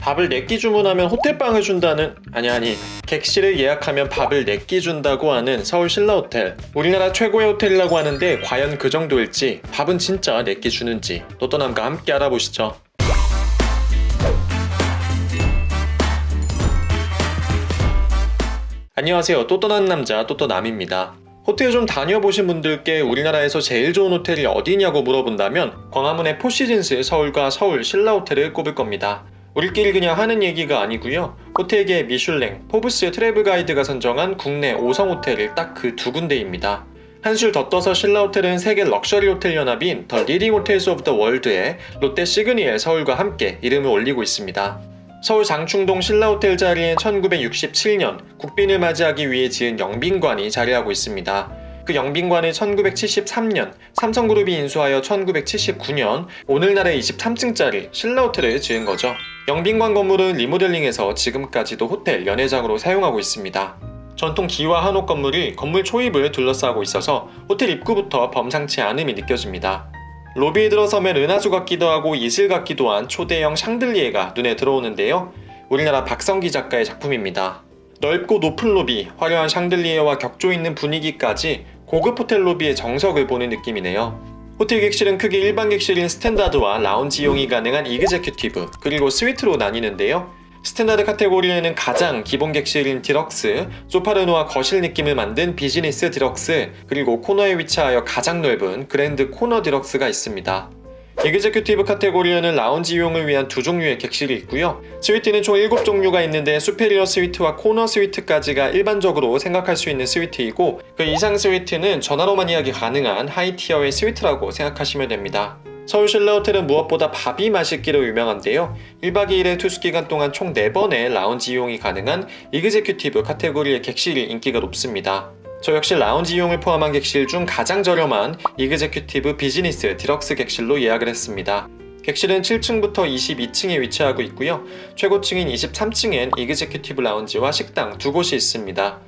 밥을 4끼 주문하면 호텔방을 준다는 아니 객실을 예약하면 밥을 4끼 준다고 하는 서울 신라호텔. 우리나라 최고의 호텔이라고 하는데 과연 그 정도일지, 밥은 진짜 4끼 주는지 또또남과 함께 알아보시죠. 안녕하세요. 또또남 남자 또또남입니다. 호텔 좀 다녀보신 분들께 우리나라에서 제일 좋은 호텔이 어디냐고 물어본다면 광화문의 포시즌스 서울과 서울 신라호텔을 꼽을 겁니다. 우리끼리 그냥 하는 얘기가 아니고요. 호텔계 미슐랭, 포브스 트래블 가이드가 선정한 국내 5성 호텔이 딱 그 두 군데입니다. 한술 더 떠서 신라호텔은 세계 럭셔리 호텔 연합인 더 리딩 호텔스 오브 더 월드의 롯데 시그니엘 서울과 함께 이름을 올리고 있습니다. 서울 장충동 신라호텔 자리엔 1967년 국빈을 맞이하기 위해 지은 영빈관이 자리하고 있습니다. 그 영빈관을 1973년 삼성그룹이 인수하여 1979년 오늘날의 23층짜리 신라호텔을 지은 거죠. 영빈관 건물은 리모델링해서 지금까지도 호텔 연회장으로 사용하고 있습니다. 전통 기와 한옥 건물이 건물 초입을 둘러싸고 있어서 호텔 입구부터 범상치 않음이 느껴집니다. 로비에 들어서면 은하수 같기도 하고 이슬 같기도 한 초대형 샹들리에가 눈에 들어오는데요. 우리나라 박성기 작가의 작품입니다. 넓고 높은 로비, 화려한 샹들리에와 격조 있는 분위기까지 고급 호텔 로비의 정석을 보는 느낌이네요. 호텔 객실은 크게 일반 객실인 스탠다드와 라운지 이용이 가능한 이그제큐티브, 그리고 스위트로 나뉘는데요. 스탠다드 카테고리에는 가장 기본 객실인 디럭스, 소파르노와 거실 느낌을 만든 비즈니스 디럭스, 그리고 코너에 위치하여 가장 넓은 그랜드 코너 디럭스가 있습니다. 에그제큐티브 카테고리에는 라운지 이용을 위한 두 종류의 객실이 있고요. 스위트는 총 7종류가 있는데 수페리어 스위트와 코너 스위트까지가 일반적으로 생각할 수 있는 스위트이고, 그 이상 스위트는 전화로만 예약이 가능한 하이티어의 스위트라고 생각하시면 됩니다. 서울 신라호텔은 무엇보다 밥이 맛있기로 유명한데요. 1박 2일의 투숙기간 동안 총 4번의 라운지 이용이 가능한 에그제큐티브 카테고리의 객실이 인기가 높습니다. 저 역시 라운지 이용을 포함한 객실 중 가장 저렴한 이그제큐티브 비즈니스 디럭스 객실로 예약을 했습니다. 객실은 7층부터 22층에 위치하고 있고요. 최고층인 23층엔 이그제큐티브 라운지와 식당 두 곳이 있습니다.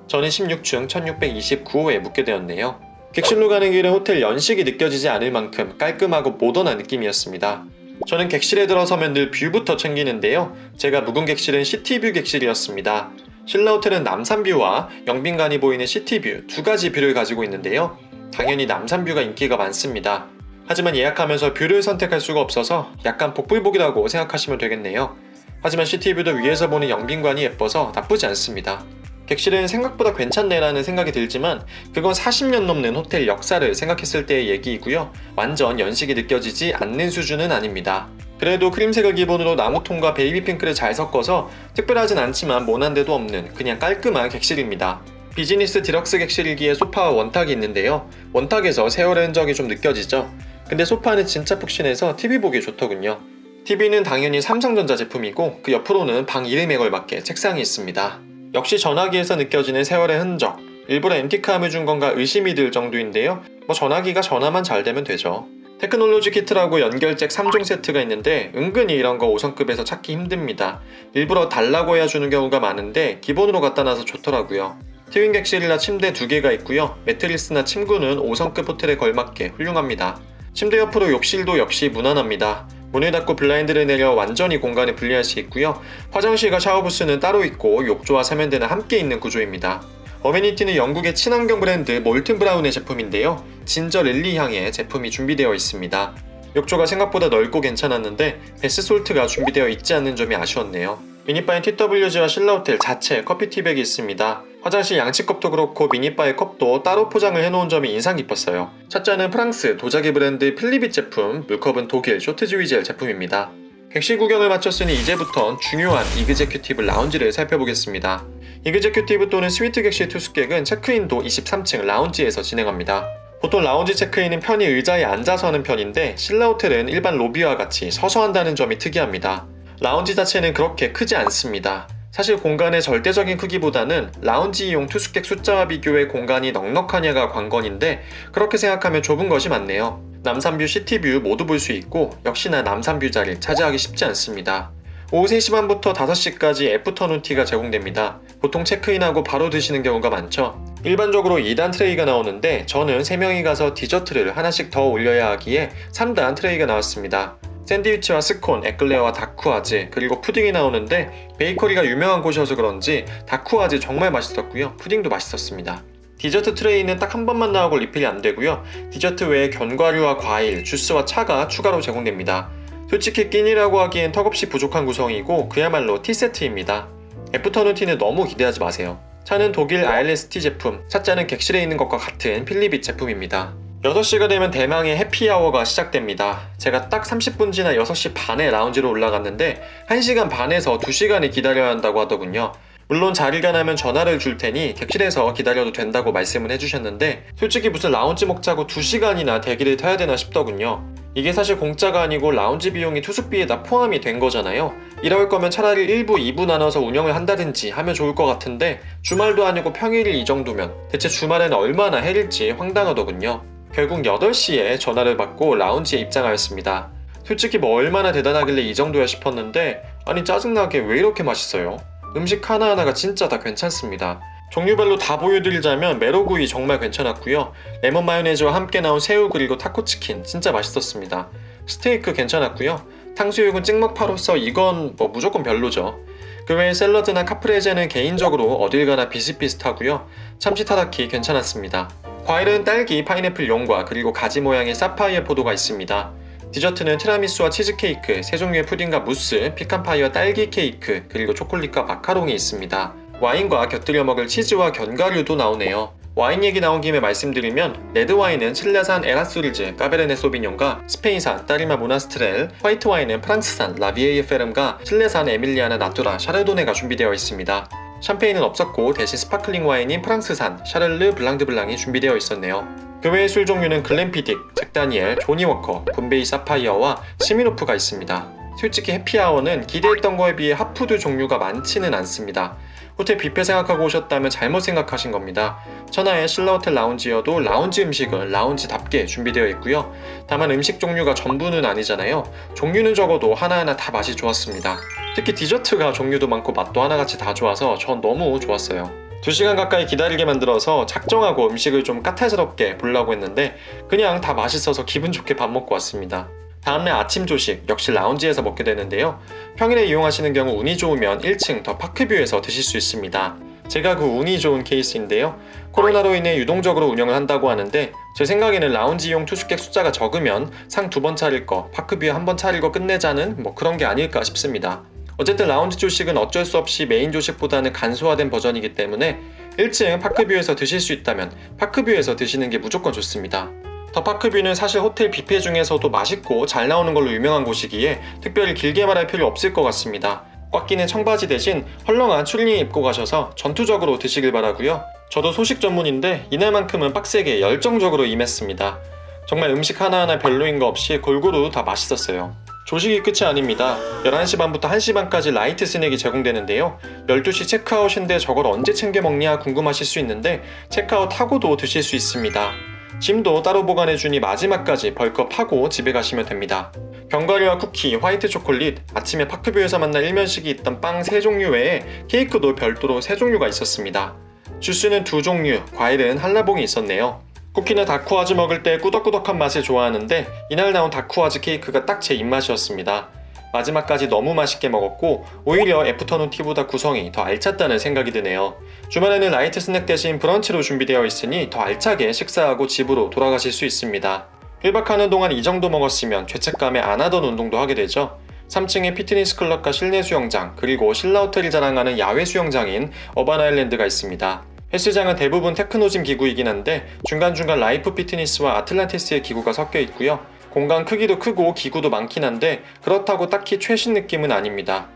저는 16층 1629호에 묵게 되었네요. 객실로 가는 길은 호텔 연식이 느껴지지 않을 만큼 깔끔하고 모던한 느낌이었습니다. 저는 객실에 들어서면 늘 뷰부터 챙기는데요. 제가 묵은 객실은 시티뷰 객실이었습니다. 신라호텔은 남산뷰와 영빈관이 보이는 시티뷰 두 가지 뷰를 가지고 있는데요. 당연히 남산뷰가 인기가 많습니다. 하지만 예약하면서 뷰를 선택할 수가 없어서 약간 복불복이라고 생각하시면 되겠네요. 하지만 시티뷰도 위에서 보는 영빈관이 예뻐서 나쁘지 않습니다. 객실은 생각보다 괜찮네라는 생각이 들지만 그건 40년 넘는 호텔 역사를 생각했을 때의 얘기이고요. 완전 연식이 느껴지지 않는 수준은 아닙니다. 그래도 크림색을 기본으로 나무톤과 베이비핑크를 잘 섞어서 특별하진 않지만 모난 데도 없는 그냥 깔끔한 객실입니다. 비즈니스 디럭스 객실이기에 소파와 원탁이 있는데요. 원탁에서 세월의 흔적이 좀 느껴지죠. 근데 소파는 진짜 푹신해서 TV 보기 좋더군요. TV는 당연히 삼성전자 제품이고 그 옆으로는 방 이름에 걸맞게 책상이 있습니다. 역시 전화기에서 느껴지는 세월의 흔적, 일부러 앤티크함을 준 건가 의심이 들 정도인데요. 전화기가 전화만 잘 되면 되죠. 테크놀로지 키트라고 연결잭 3종 세트가 있는데 은근히 이런 거 5성급에서 찾기 힘듭니다. 일부러 달라고 해야 주는 경우가 많은데 기본으로 갖다 놔서 좋더라고요. 트윈 객실이라 침대 2개가 있고요. 매트리스나 침구는 5성급 호텔에 걸맞게 훌륭합니다. 침대 옆으로 욕실도 역시 무난합니다. 문을 닫고 블라인드를 내려 완전히 공간을 분리할 수 있고요. 화장실과 샤워부스는 따로 있고 욕조와 세면대는 함께 있는 구조입니다. 어메니티는 영국의 친환경 브랜드 몰튼 브라운의 제품인데요. 진저 릴리 향의 제품이 준비되어 있습니다. 욕조가 생각보다 넓고 괜찮았는데 베스솔트가 준비되어 있지 않는 점이 아쉬웠네요. 미니바인 TWG와 신라호텔 자체 커피티백이 있습니다. 화장실 양치컵도 그렇고 미니바의 컵도 따로 포장을 해놓은 점이 인상 깊었어요. 첫 잔은 프랑스 도자기 브랜드 필리빗 제품, 물컵은 독일 쇼트즈 위젤 제품입니다. 객실 구경을 마쳤으니 이제부턴 중요한 이그제큐티브 라운지를 살펴보겠습니다. 이그제큐티브 또는 스위트 객실 투숙객은 체크인도 23층 라운지에서 진행합니다. 보통 라운지 체크인은 편히 의자에 앉아서 하는 편인데 신라호텔은 일반 로비와 같이 서서 한다는 점이 특이합니다. 라운지 자체는 그렇게 크지 않습니다. 사실 공간의 절대적인 크기보다는 라운지 이용 투숙객 숫자와 비교해 공간이 넉넉하냐가 관건인데 그렇게 생각하면 좁은 것이 많네요. 남산뷰, 시티뷰 모두 볼 수 있고 역시나 남산뷰 자리를 차지하기 쉽지 않습니다. 오후 3시 반부터 5시까지 애프터눈티가 제공됩니다. 보통 체크인하고 바로 드시는 경우가 많죠. 일반적으로 2단 트레이가 나오는데 저는 3명이 가서 디저트를 하나씩 더 올려야 하기에 3단 트레이가 나왔습니다. 샌드위치와 스콘, 에클레어와 다쿠아즈, 그리고 푸딩이 나오는데 베이커리가 유명한 곳이어서 그런지 다쿠아즈 정말 맛있었고요. 푸딩도 맛있었습니다. 디저트 트레이는 딱 한 번만 나오고 리필이 안 되고요. 디저트 외에 견과류와 과일, 주스와 차가 추가로 제공됩니다. 솔직히 끼니라고 하기엔 턱없이 부족한 구성이고 그야말로 티세트입니다. 애프터눈 티는 너무 기대하지 마세요. 차는 독일 ILST 제품, 차자는 객실에 있는 것과 같은 필리빗 제품입니다. 6시가 되면 대망의 해피아워가 시작됩니다. 제가 딱 30분 지나 6시 반에 라운지로 올라갔는데 1시간 반에서 2시간이 기다려야 한다고 하더군요. 물론 자리가 나면 전화를 줄 테니 객실에서 기다려도 된다고 말씀을 해주셨는데 솔직히 무슨 라운지 먹자고 2시간이나 대기를 타야 되나 싶더군요. 이게 사실 공짜가 아니고 라운지 비용이 투숙비에 다 포함이 된 거잖아요. 이럴 거면 차라리 1부, 2부 나눠서 운영을 한다든지 하면 좋을 것 같은데 주말도 아니고 평일이 이 정도면 대체 주말에는 얼마나 해릴지 황당하더군요. 결국 8시에 전화를 받고 라운지에 입장하였습니다. 솔직히 뭐 얼마나 대단하길래 이 정도야 싶었는데 아니 짜증나게 왜 이렇게 맛있어요? 음식 하나하나가 진짜 다 괜찮습니다. 종류별로 다 보여드리자면 메로구이 정말 괜찮았고요. 레몬 마요네즈와 함께 나온 새우 그리고 타코치킨 진짜 맛있었습니다. 스테이크 괜찮았고요. 탕수육은 찍먹파로서 이건 뭐 무조건 별로죠. 그 외에 샐러드나 카프레제는 개인적으로 어딜 가나 비슷비슷하고요. 참치 타다키 괜찮았습니다. 과일은 딸기, 파인애플 용과 그리고 가지 모양의 사파이어 포도가 있습니다. 디저트는 티라미수와 치즈케이크, 3종류의 푸딩과 무스, 피칸파이와 딸기 케이크, 그리고 초콜릿과 마카롱이 있습니다. 와인과 곁들여 먹을 치즈와 견과류도 나오네요. 와인 얘기 나온 김에 말씀드리면 레드와인은 칠레산 에라수르즈, 까베르네 소비뇽과 스페인산 따리마 모나스트렐, 화이트 와인은 프랑스산 라비에이에 페름과 칠레산 에밀리아나 나투라, 샤르도네가 준비되어 있습니다. 샴페인은 없었고 대신 스파클링 와인인 프랑스산 샤를르 블랑드블랑이 준비되어 있었네요. 그 외의 술 종류는 글렌피딕, 잭다니엘, 조니워커, 봄베이 사파이어와 시미노프가 있습니다. 솔직히 해피아워는 기대했던 거에 비해 핫푸드 종류가 많지는 않습니다. 호텔 뷔페 생각하고 오셨다면 잘못 생각하신 겁니다. 천하의 신라호텔 라운지여도 라운지 음식은 라운지답게 준비되어 있고요. 다만 음식 종류가 전부는 아니잖아요. 종류는 적어도 하나하나 다 맛이 좋았습니다. 특히 디저트가 종류도 많고 맛도 하나같이 다 좋아서 전 너무 좋았어요. 2시간 가까이 기다리게 만들어서 작정하고 음식을 좀 까탈스럽게 보려고 했는데 그냥 다 맛있어서 기분 좋게 밥 먹고 왔습니다. 다음날 아침 조식 역시 라운지에서 먹게 되는데요. 평일에 이용하시는 경우 운이 좋으면 1층 더 파크뷰에서 드실 수 있습니다. 제가 그 운이 좋은 케이스인데요. 코로나로 인해 유동적으로 운영을 한다고 하는데 제 생각에는 라운지 이용 투숙객 숫자가 적으면 상 2번 차릴 거, 파크뷰 1번 차릴 거 끝내자는 뭐 그런 게 아닐까 싶습니다. 어쨌든 라운지 조식은 어쩔 수 없이 메인 조식보다는 간소화된 버전이기 때문에 1층 파크뷰에서 드실 수 있다면 파크뷰에서 드시는 게 무조건 좋습니다. 더 파크뷰는 사실 호텔 뷔페 중에서도 맛있고 잘 나오는 걸로 유명한 곳이기에 특별히 길게 말할 필요 없을 것 같습니다. 꽉 끼는 청바지 대신 헐렁한 추리닝 입고 가셔서 전투적으로 드시길 바라고요. 저도 소식 전문인데 이날만큼은 빡세게 열정적으로 임했습니다. 정말 음식 하나하나 별로인 거 없이 골고루 다 맛있었어요. 조식이 끝이 아닙니다. 11시 반부터 1시 반까지 라이트 스낵이 제공되는데요. 12시 체크아웃인데 저걸 언제 챙겨 먹냐 궁금하실 수 있는데 체크아웃하고도 드실 수 있습니다. 짐도 따로 보관해주니 마지막까지 벌컥 하고 집에 가시면 됩니다. 견과류와 쿠키, 화이트 초콜릿, 아침에 파크뷰에서 만난 일면식이 있던 빵 3종류 외에 케이크도 별도로 3종류가 있었습니다. 주스는 2종류, 과일은 한라봉이 있었네요. 쿠키는 다쿠아즈 먹을 때 꾸덕꾸덕한 맛을 좋아하는데 이날 나온 다쿠아즈 케이크가 딱 제 입맛이었습니다. 마지막까지 너무 맛있게 먹었고 오히려 애프터눈 티보다 구성이 더 알찼다는 생각이 드네요. 주말에는 라이트 스낵 대신 브런치로 준비되어 있으니 더 알차게 식사하고 집으로 돌아가실 수 있습니다. 1박하는 동안 이 정도 먹었으면 죄책감에 안 하던 운동도 하게 되죠. 3층에 피트니스 클럽과 실내 수영장 그리고 신라호텔이 자랑하는 야외 수영장인 어반 아일랜드가 있습니다. 헬스장은 대부분 테크노짐 기구이긴 한데 중간중간 라이프 피트니스와 아틀란티스의 기구가 섞여 있고요. 공간 크기도 크고 기구도 많긴 한데 그렇다고 딱히 최신 느낌은 아닙니다.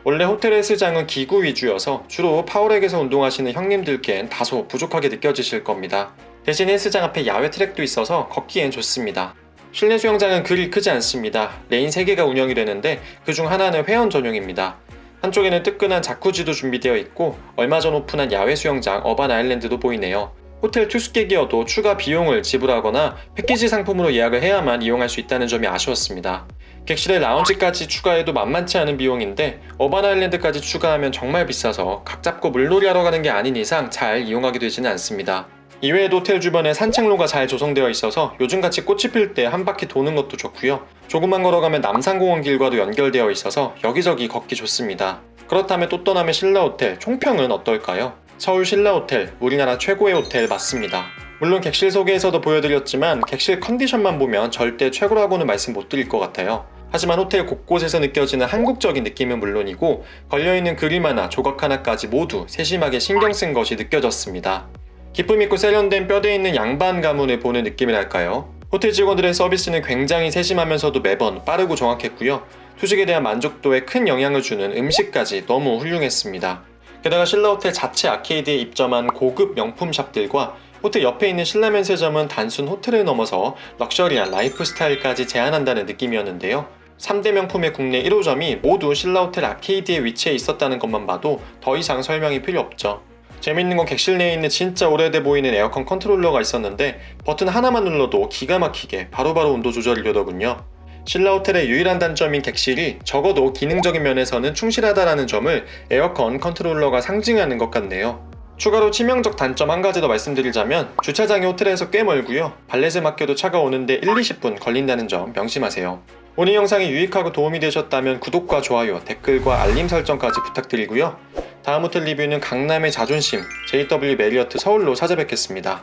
원래 호텔 헬스장은 기구 위주여서 주로 파워렉에서 운동하시는 형님들께는 다소 부족하게 느껴지실 겁니다. 대신 헬스장 앞에 야외 트랙도 있어서 걷기엔 좋습니다. 실내 수영장은 그리 크지 않습니다. 레인 3개가 운영이 되는데 그중 하나는 회원 전용입니다. 한쪽에는 뜨끈한 자쿠지도 준비되어 있고 얼마 전 오픈한 야외 수영장 어반 아일랜드도 보이네요. 호텔 투숙객이어도 추가 비용을 지불하거나 패키지 상품으로 예약을 해야만 이용할 수 있다는 점이 아쉬웠습니다. 객실에 라운지까지 추가해도 만만치 않은 비용인데 어반 아일랜드까지 추가하면 정말 비싸서 각 잡고 물놀이 하러 가는 게 아닌 이상 잘 이용하게 되지는 않습니다. 이외에도 호텔 주변에 산책로가 잘 조성되어 있어서 요즘같이 꽃이 필 때 한 바퀴 도는 것도 좋고요. 조금만 걸어가면 남산공원 길과도 연결되어 있어서 여기저기 걷기 좋습니다. 그렇다면 또 떠남의 신라호텔 총평은 어떨까요? 서울 신라호텔, 우리나라 최고의 호텔 맞습니다. 물론 객실 소개에서도 보여드렸지만 객실 컨디션만 보면 절대 최고라고는 말씀 못 드릴 것 같아요. 하지만 호텔 곳곳에서 느껴지는 한국적인 느낌은 물론이고 걸려있는 그림 하나, 조각 하나까지 모두 세심하게 신경 쓴 것이 느껴졌습니다. 기품 있고 세련된 뼈대 있는 양반 가문을 보는 느낌이랄까요? 호텔 직원들의 서비스는 굉장히 세심하면서도 매번 빠르고 정확했고요. 투숙에 대한 만족도에 큰 영향을 주는 음식까지 너무 훌륭했습니다. 게다가 신라호텔 자체 아케이드에 입점한 고급 명품 샵들과 호텔 옆에 있는 신라면세점은 단순 호텔을 넘어서 럭셔리한 라이프 스타일까지 제안한다는 느낌이었는데요. 3대 명품의 국내 1호점이 모두 신라호텔 아케이드에 위치해 있었다는 것만 봐도 더 이상 설명이 필요 없죠. 재밌는 건 객실 내에 있는 진짜 오래돼 보이는 에어컨 컨트롤러가 있었는데 버튼 하나만 눌러도 기가 막히게 바로바로 온도 조절이 되더군요. 신라호텔의 유일한 단점인 객실이 적어도 기능적인 면에서는 충실하다라는 점을 에어컨 컨트롤러가 상징하는 것 같네요. 추가로 치명적 단점 한 가지 더 말씀드리자면 주차장이 호텔에서 꽤 멀고요. 발렛에 맡겨도 차가 오는데 1-20분 걸린다는 점 명심하세요. 오늘 영상이 유익하고 도움이 되셨다면 구독과 좋아요, 댓글과 알림 설정까지 부탁드리고요. 다음 호텔 리뷰는 강남의 자존심 JW 메리어트 서울로 찾아뵙겠습니다.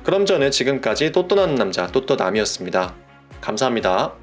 그럼 저는 지금까지 또 떠나는 남자 또떠남이었습니다. 감사합니다.